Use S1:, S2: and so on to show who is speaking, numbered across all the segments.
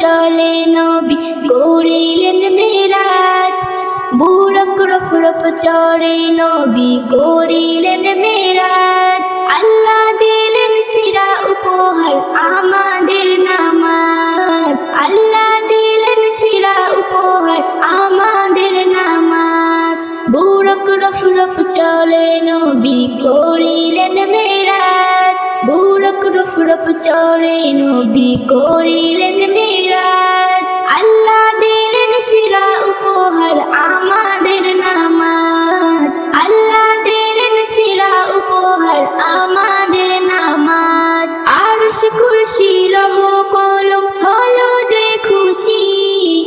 S1: চলে নবী করিলেন মেরাজ। বুরক রফ রফ চড়ে নবী করিলেন মেরাজ। আল্লাহ দিলেন সেরা উপহার আমাদের নামাজ। আল্লাহ দিলেন সেরা উপহার আমাদের নামাজ। বুরক রফ রফ চলে নবী করিলেন মেরাজ। বুরক রফ রফ চড়ে নবী করিলেন মেরাজ। আল্লাহ দিলেন সেরা উপহার আমাদের নামাজ। আল্লাহ দিলেন সেরা উপহার আমাদের নামাজ। আরশ কুরসি লৌহ কলম হলো যে খুশি।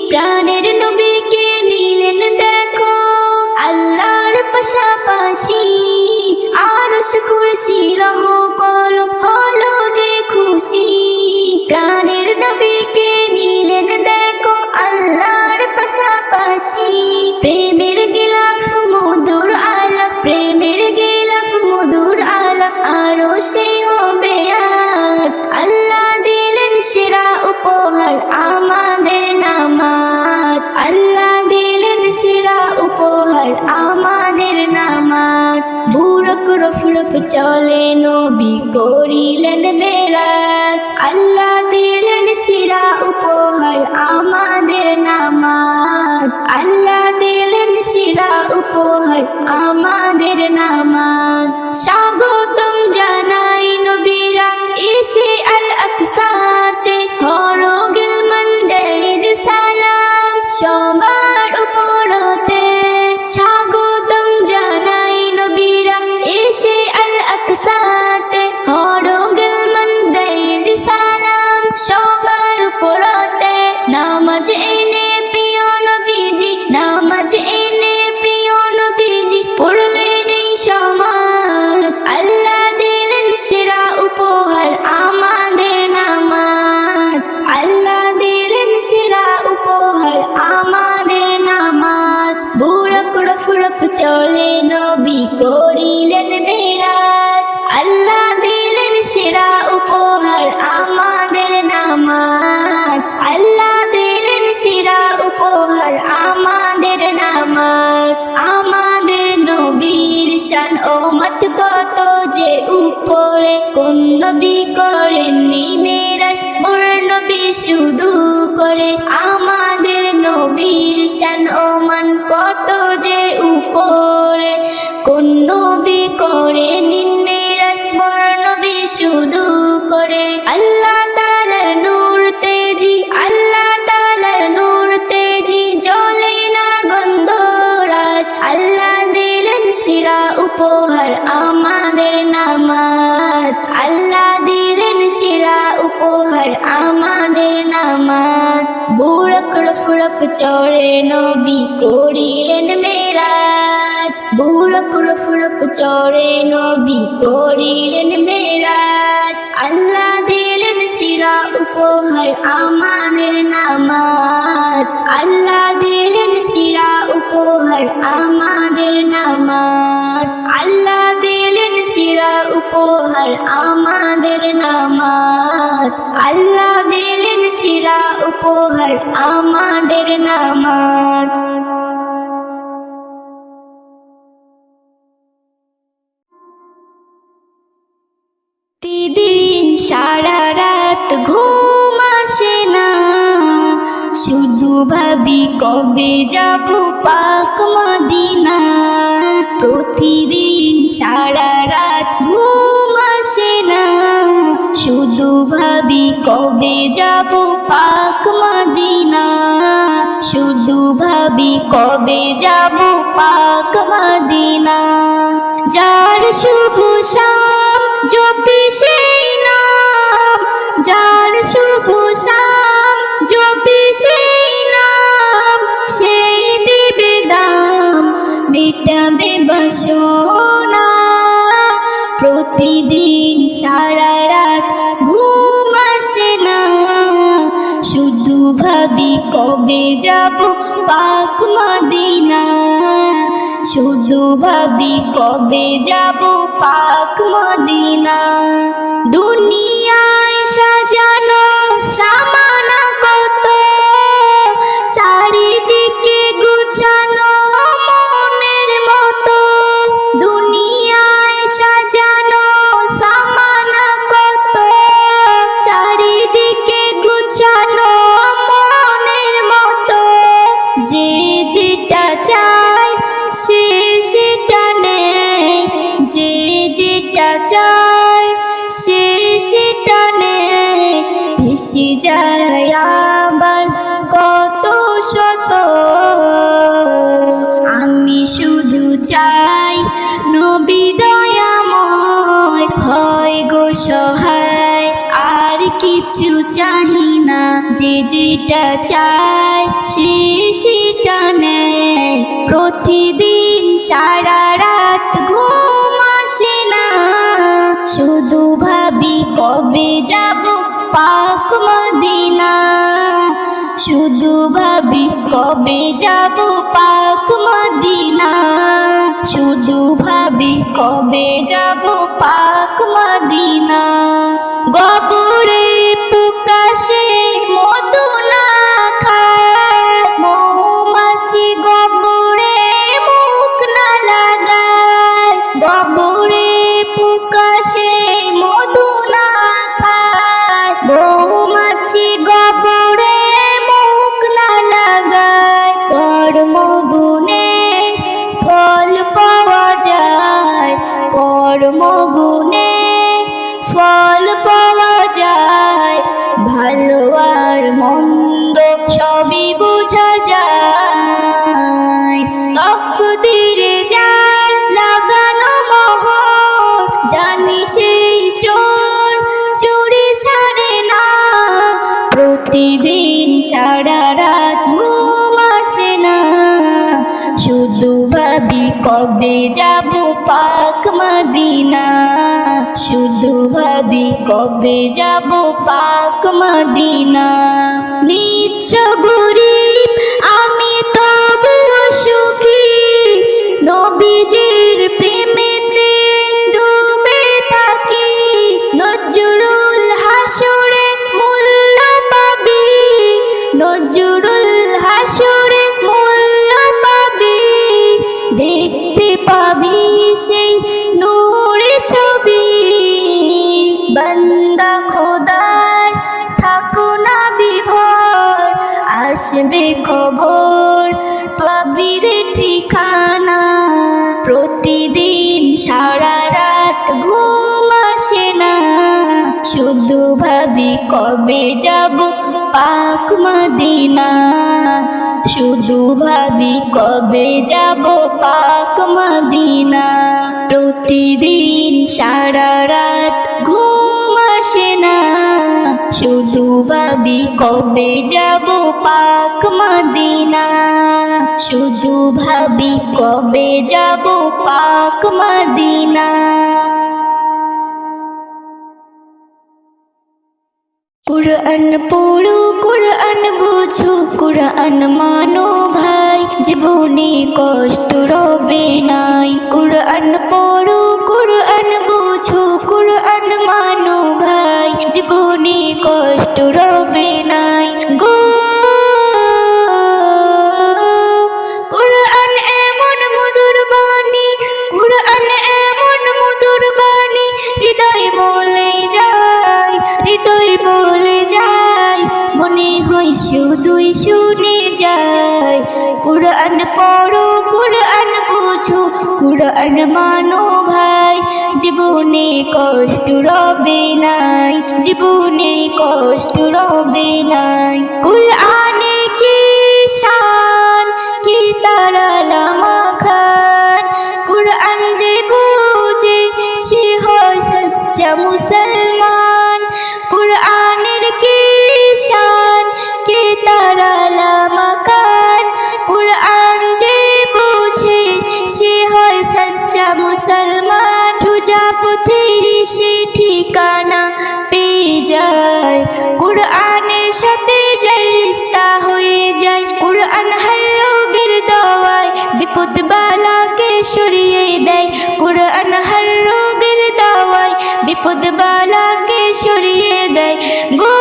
S1: প্রাণের নবীকে নিলেন দেখো আল্লাহর পাশাপাশি। আরশ কুরসি লৌহ কলম হলো যে খুশি। প্রাণের নবীকে নিলেন দেখো আল্লাহর পাশাপাশি। প্রেমের গিলাফ মধুর আলাপ, প্রেমের গিলাফ মধুর আলাপ আরো সে হবে আজ। আল্লাহ দিলেন সেরা উপহার আমাদের নামাজ। আল্লাহ দিলেন সেরা উপহার আমাদের নামাজ। বুরক রফ রফ চলে নবী করিলেন মেরাজ। আল্লাহ দিলেন সেরা উপহার আমাদের নামাজ। আল্লাহ দিলেন সেরা উপহার আমাদের নামাজ। স্বাগতম জানাই নবীরা এসে আল আকসাতে। হরগিল মন্দেজ সালাম সবার উপরতে। স্বাগতম জানাই নবীরা এসে আল আকসাতে। হরগিল মন্দেজ সালাম সবার উপরতে। নামাজ এনে প্রিয় নবীজি, নামাজ এনে প্রিয় নবীজি পড়লেন এই সমাজ। আল্লাহ দিলেন সেরা উপহার আমাদের নামাজ। আল্লাহ দিলেন সেরা উপহার আমাদের নামাজ। বুরক রফ রফ চলে নবী করিলেন মেরাজ। আল্লাহ দিলেন সেরা উপহার আমাদের নামাজ। আল্লাহ দিলেন সেরা উপহার আমাদের নামাজ। আমাদের নবীর শান ও মত কত যে উপরে। কোন নবী করেননি মেরাজ, মোর নবী শুধু করে। আমাদের নবীর শান ও মান কত যে উপরে। কোন নবী করেননি মেরাজ, মোর নবী শুধু করে। আল্লাহ তাআলার নূর তেজি, আল্লাহ তাআলার নূর তেজি জ্বলে না গন্ধরাজ। আল্লাহ দিলেন সেরা উপহার আমাদের নামাজ। আল্লাহ দিলেন সেরা উপহার আমাদের নামাজ। বুরক রফ রফ চড়ে নবী করিলেন মেরাজ। বুরক রফ রফ চড়ে নবী করিলেন মেরাজ। আল্লাহ দিলেন সেরা উপহার আমাদের নামাজ। আল্লাহ দিলেন সেরা উপহার আমাদের নামাজ। আল্লাহ দিলেন সেরা উপহার আমাদের নামাজ। আল্লাহ দিলেন সেরা উপহার আমাদের নামাজ। প্রতিদিন সারা রাত ঘুম আসে না, শুধু ভাবি কবে যাব পাক মদিনা। প্রতিদিন সারা রাত ঘুম আসে না, শুধু ভাবি কবে যাব পাক মদিনা। শুধু ভাবি কবে যাব পাক মদিনা। যার শুভ শাম জপি সেই নাম, যার শুভ শাম জপি সেই নাম, সেই দিবে দাম মিটাবে বাসনা। প্রতিদিন সারা রাত ঘুম আসে না, শুধু ভাবি কবে যাব পাক মদিনা। শুধু ভাবি কবে যাব পাক মদিনা। দুনিয়ায় সাজানো সামানা কত, যায় আবার কত শত। আমি শুধু চাই নবী দয়াময় হয় গো সহায়, আর কিছু চাহি না। যে যেটা চায় সে সেটা নেয়। প্রতিদিন সারা রাত ঘুম আসে না, শুধু ভাবি কবে যাব পাক মদিনা। শুধু ভাবি কবে যাব পাক মদিনা। শুধু ভাবি কবে যাব পাক মদিনা। গবরে প্রকাশে মধু না খায়, মৌমাছি গবরে মুখ না লাগায়। গবরে প্রকাশে মধু না খায়, মৌমাছি গবরে মুখ না লাগায়। কর্মগুণে ফল পাওয়া যায়, কর্মগুণে ফল পাওয়া যায়। ভালো আর মন্দ সবই বোঝা যায়। তকদিরে যার লাগানো মোহর, জানি সেই চোর চুরি ছাড়ে না। প্রতিদিন সারা রাত ঘুম আসে না, শুধু ভাবি কবে যাব পাক মদিনা। শুধু ভাবি কবে যাব পাক মদিনা। নিচ্ছ গরিব আমি তবুও সুখী, নবীজির প্রেমেতে ডুবে থাকি। নজরুল হাসরে মূল্য পাবি, নজরুল হাসরে মূল্য পাবি। দেখতে পাবি সেই নূরে ছবি। বান্দা খোদার থাকো না বিভোর, আসবে খবর পাবি রে ঠিকানা। প্রতিদিন সারা রাত ঘুম আসে না, শুধু ভাবি কবে যাব পাক মদিনা। শুধু ভাবি কবে যাব পাক মদিনা। প্রতিদিন সারা রাত ঘুম আসে না, শুধু ভাবি কবে যাব পাক মদিনা। শুধু ভাবি কবে যাব পাক মদিনা। কুরআন পড়ো কুরআন বুঝো কুরআন মানো ভাই, জীবনে কষ্ট রবে নাই। কুরআন পড়ো কুরআন বুঝো কুরআন মানো ভাই, জীবনে কষ্ট রবে নাই গো। কুরআন এমন মধুর বাণী, কুরআন এমন মধুর বাণী, হৃদয় বলে যায়, হৃদয় বলে যায়। মনে হয় শুধুই শুনে যায়। কুরআন পড়ো কুরআন বুঝো কুরআন মানো ভাই, জীবনে কষ্ট রবে নাই, জীবনে কষ্ট রবে নাই। কুরআনের কি শান কি তার আলামা খান, কুরআন যে বুঝে সে হয় সচ্চা মুসলমান। কুরআনের কি শান কি তার আলামা খান, কুরআন যে বুঝে সে হয় সচ্চা মুসলমান। সোজা পথের সে ঠিকানা পেয়ে যায়, কুরআনের সাথে যার রিশতা হয়ে যায়। কুরআন হর রোগের দওয়ায় বিপদ বালাকে সরিয়ে দেয়। কুরআন হর রোগের দওয়ায় বিপদ বালাকে সরিয়ে দেয় গো।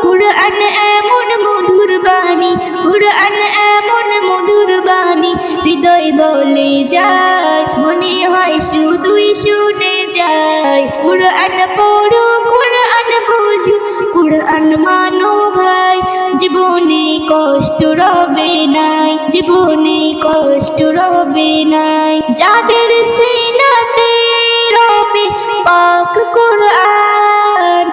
S1: কুরআন এমন মধুর বাণী, কুরআন এমন মধুর বাণী, হৃদয় বলে যায়, মনে হয় শুধুই শুনে যায়। কুরআন পড়ো কুরআন বুঝো কুরআন মানো ভাই, জীবনে কষ্ট রবে নাই, জীবনে কষ্ট রবে নাই। যাদের সিনাতে রবে পাক কুরআন,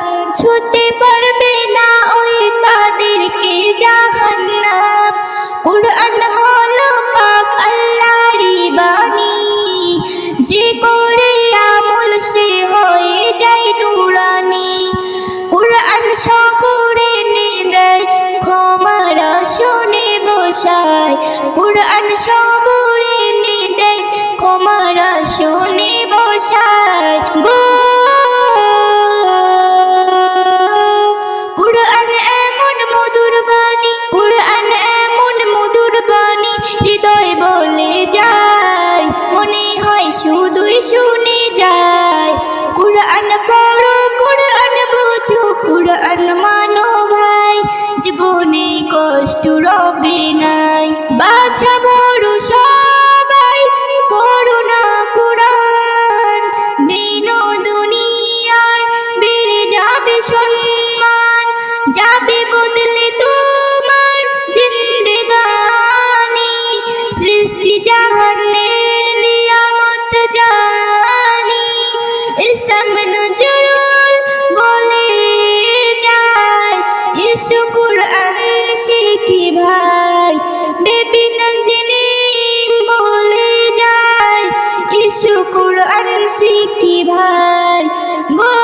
S1: জীবনে কষ্ট রবে নাই। বাছা বড় সবাই পড়ো না কোরআন, দিন ও দুনিয়ার বেড়ে যাবে সম্মান, যাবে বদলে তোমার জিন্দেগানি। সৃষ্টি জাহানের নিয়ামত জানি, ইসলাম নজরুল বলে যায়, ইশু কুরআন শিখি ভাই। বেবি নাজনীন বলে যায়, ইশু কুরআন শিখি ভাই গো।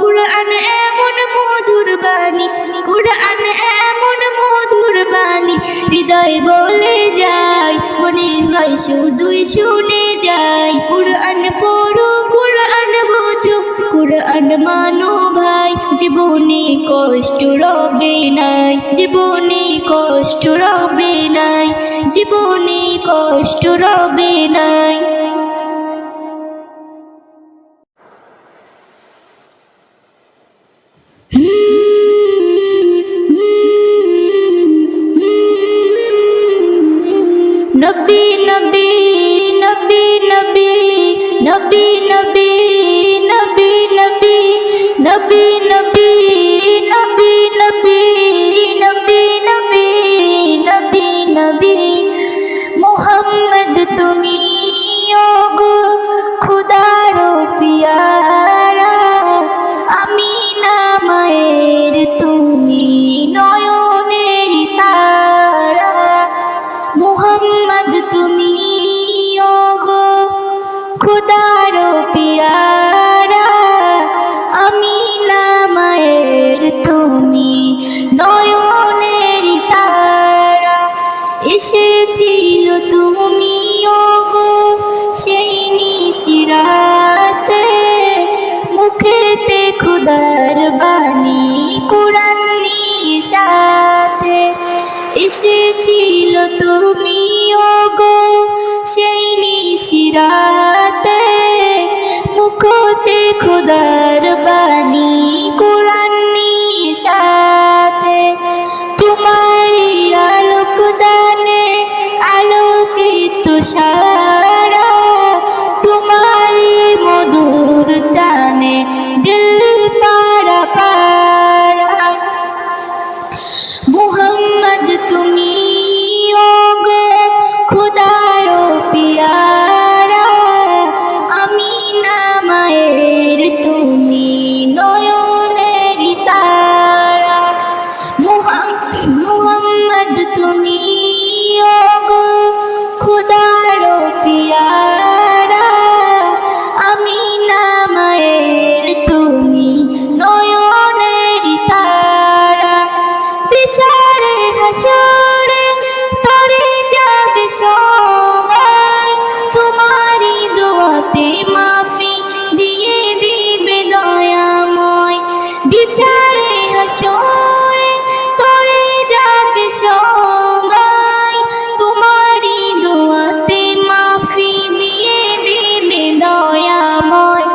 S1: কুরআন এমন মধুর বাণী, কুরআন এমন মধুর বাণী, হৃদয় বলে যায়, মনে হয় শুধুই শুনে যায়। কুরআন পড়ো, কুরআন বোঝো, কুরআন মানো ভাই, জীবনে কষ্ট রবে নাই, জীবনে কষ্ট রবে নাই, জীবনে কষ্ট রবে নাই। নবী নবী নবী নবী নবী নবী নবী নবী নবী নবী নবী নবী নবী নবী নবী নবী মুহাম্মদ তুমি ওগো খুদার পিয়ারা, আমিনা মায়ের তুমি নয়নের তারা। মুহাম্মদ তুমি ওগো খুদার পিয়ারা, আমিনা মায়ের তুমি নয়নের তারা। এসেছিল তুমি ওগো সেই নিশিরাতে, মুখেতে খুদার বাণী কুরআন নিয়ে সাথে। এসেছিল তুমি ওগো সেই নিশিরাতে, মুখতে খুদার বাণী কুরআন নিয়ে সাথে। তোমারি আলোক দানে আলোকিত সারা, তোমারি মধুর টানে দিল পারা পারা। মুহাম্মদ তুমি ওগো খুদার পিয়ারা, আমিনা মায়ের তুমি নয়নের তারা। মুহাম্মদ তুমি ওগো খুদার পিয়ারা, আমিনা মায়ের তুমি নয়নের তারা। বিচারে হাসরে তরে যাবে সবাই, তোমারি দোয়াতে মাফি দিয়ে দিবে দয়াময়। বিচারে হাসরে তরে যাবে সবাই, তোমারি দোয়াতে মাফি দিয়ে দিবে দয়াময়।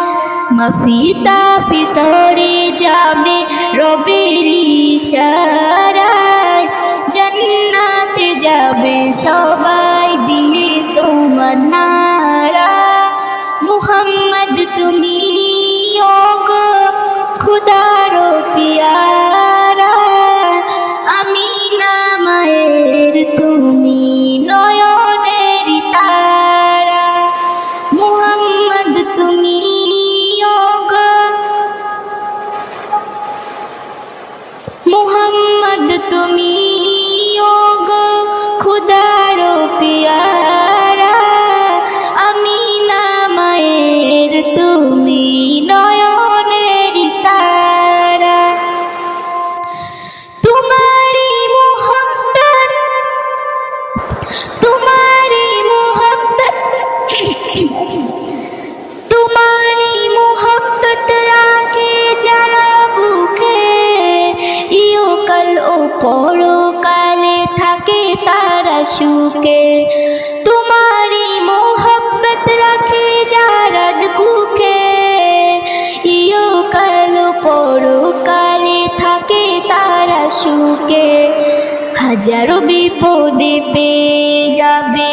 S1: মাফি তাফি তরে যাবে রবের ইশারায়, জান্নাতে যাবে সবাই দিলে তোমার নারা। মুহাম্মদ তুমি ওগো খুদার পিয়ারা, আমিনা মায়ের তুমি নয়নের তারা। মুহাম্মদ তুমি ওগো, মুহাম্মদ তুমি ওগো খুদার পিয়ারা, আমিনা মায়ের তুমি নয়নের তারা। তোমারি মুহাব্বত, তোমারি মুহাব্বত, তোমারি মুহাব্বত রাখে যারা বুকে, ইহকাল ও পরকালে থাকে তারা সুখে। তোমারি মুহাব্বত রাখে যারা বুকে, ইহকাল ও পরকালে থাকে সুখে, হাজারো বিপদে পেয়ে যাবে,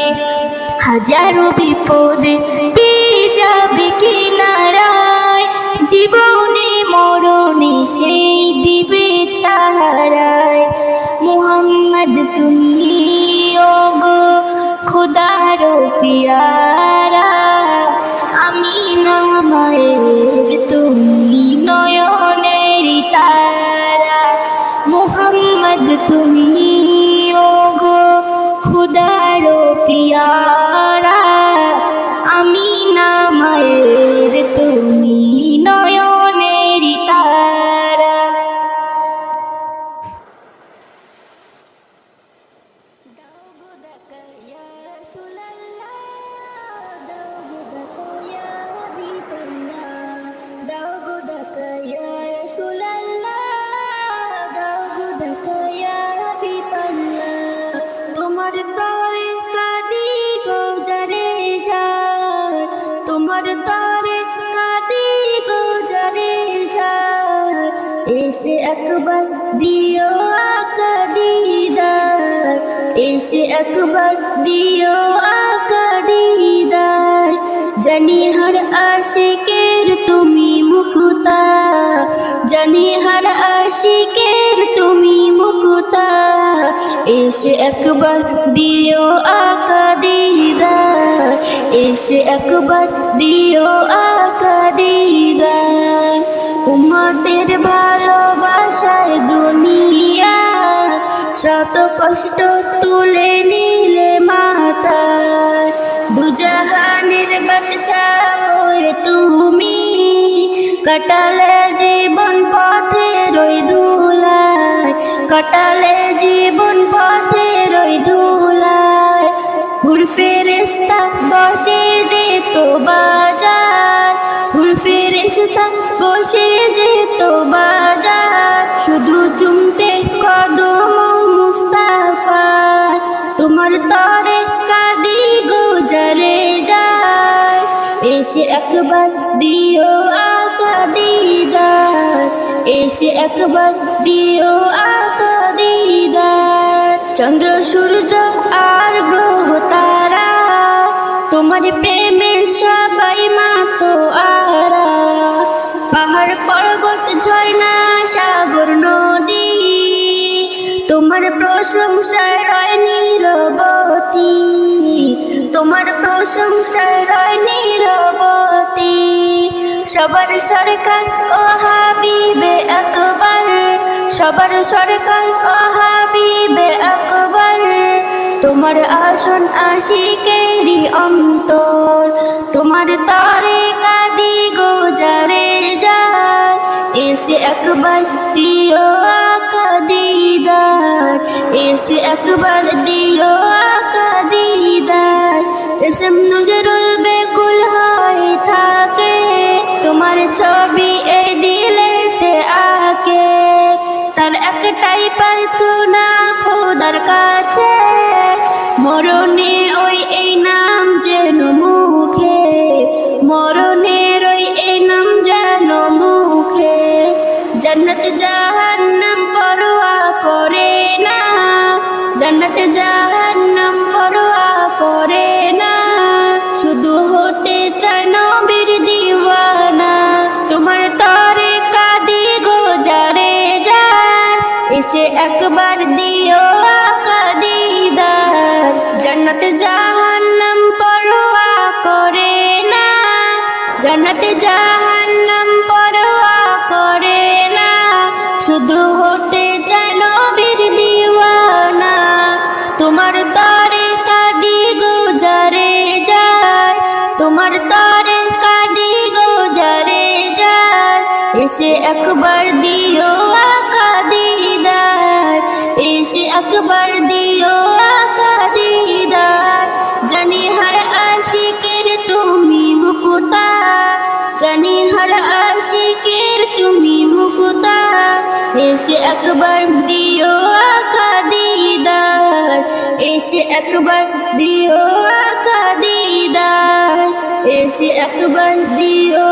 S1: হাজারো বিপদে পেয়ে যাবে কিনারায়, জীবনে মরণে সেই দিবে সাহারায়। মুহাম্মদ তুমি ওগো খোদার পিয়ারা, আমিনা মায়ের তুমি নয়নের তারা। মুহাম্মদ তুমি ওগো খোদার পিয়ারা, আমিনা মায়ের তুমি নয়নের তারা। দাও গো দেখা ইয়া রাসূলুল্লাহ, দাও গো দেখা ইয়া হাবিবাল্লাহ, দাও গো দেখা ইয়া রাসূলুল্লাহ, দাও গো দেখা ইয়া হাবিবাল্লাহ। তোমার তরে কাঁদি গো যারে যার, তোমার তরে কাঁদি গো যারে যার, এসে একবার দিও আকা দিদার, এসে একবার দিও আকা দিদার। জানি হর আশিকের তুমি মুকুতা, জানি হর আশিকের তুমি মুকুতা, এসে একবার দিও আকা দিদার, এসে একবার দিও আকা দিদার। উম্মতের ভালোবাসায় দুনিয়া শত কষ্ট তুলে নিলে মাতার, দুজাহানের বাদশাহ হয়ে তুমি কাটালে জীবন পথের ওই ধুলায়, কাটালে জীবন পথের ওই ধুলায়। হুর ফেরেশতা বসে যেত বাজার, হুর ফেরেশতা বসে যেত বাজার, শুধু চুমতে কদম মুস্তাফার। তোমার তরে কাঁদি গো যারে যার, এসে একবার দিও আকা দিদার, এসে একবার দিও আকা দিদার। চন্দ্র সূর্য আর গ্রহ তারা, তোমার প্রেমে সবাই মাতো আরা। পাহাড় পর্বত ঝর্ণা সাগর নদী, তোমার প্রশংসায় রয় নীরবতী, তোমার প্রশংসায় রয় নীরবতী। সবার সরকার ও হাবিবে আকবর, সবার সরকার ও হাবিবে আকবর, তোমার আসন আশিকেরি অন্তর। তোমার তরে কাঁদি গো যারে যার, এসে একবার দিও আকা দিদার, এসে একবার দিও আকা দিদার। এসম নজরুল বেকুল হয়ে থাকে, তোমার ছবি এই দিলেতে আকে, তার একটাই প্রার্থনা খোদার কাছে, মরণে ওই এই নাম যেন মুখে, মরণের ওই এই নাম যেন মুখে। জান্নাত জাহান্নাম পরোয়া করে না, জান্নাত জাহান্নাম পরোয়া করে না, শুধু হতে চায় নবীর দিওয়ানা। তোমার তরে কাঁদি গো যারে যার, এসে একবার দিও আকা দিদার। জান্নাত জাহান্নাম পরোয়া করে না, জান্নাত জাহান্নাম পরোয়া করে না, শুধু হতে চায় নবীর দিওয়ানা। তোমার তরে কাঁদি গো যারে যার, তোমার তরে কাঁদি গো যারে যার, এসে একবার দিও আকা দিদার, এসে একবার দিও আকা দিদার। জানি হর আশিকের তুমি মুকুতা, জানি হর আশিকের তুমি মুকুতা, এসে একবার দিও আকা দিদার, এসে একবার দিও আকা দিদার, এসে একবার দিও